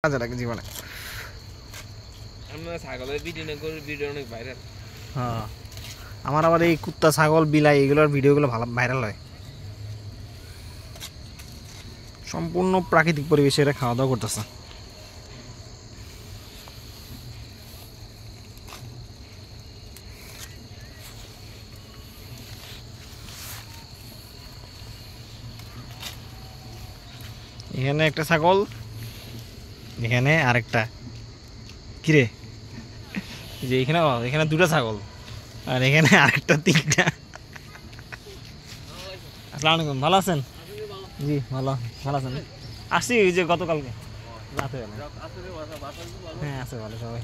কাজে লাগে জীবনে। আমরা ছাগলের ভিডিও না করে ভিডিও অনেক ভাইরাল। হ্যাঁ, আমার আবার এই কুত্তা ছাগল বিলাই এগুলোর ভিডিওগুলো ভালো ভাইরাল হয়। সম্পূর্ণ প্রাকৃতিক পরিবেশে এরা খাওয়া দাওয়া করতেছে। এখানে একটা ছাগল, এখানে আরেকটা। কিরে, যে এখানে এখানে দুটো ছাগল আর এখানে আরেকটা, তিনটা। আসসালামু আলাইকুম, ভালো আছেন? জি ভালো, ভালো আছেন? আসছি ওই যে গতকালকে রাতে। হ্যাঁ আছে ভালো সবাই।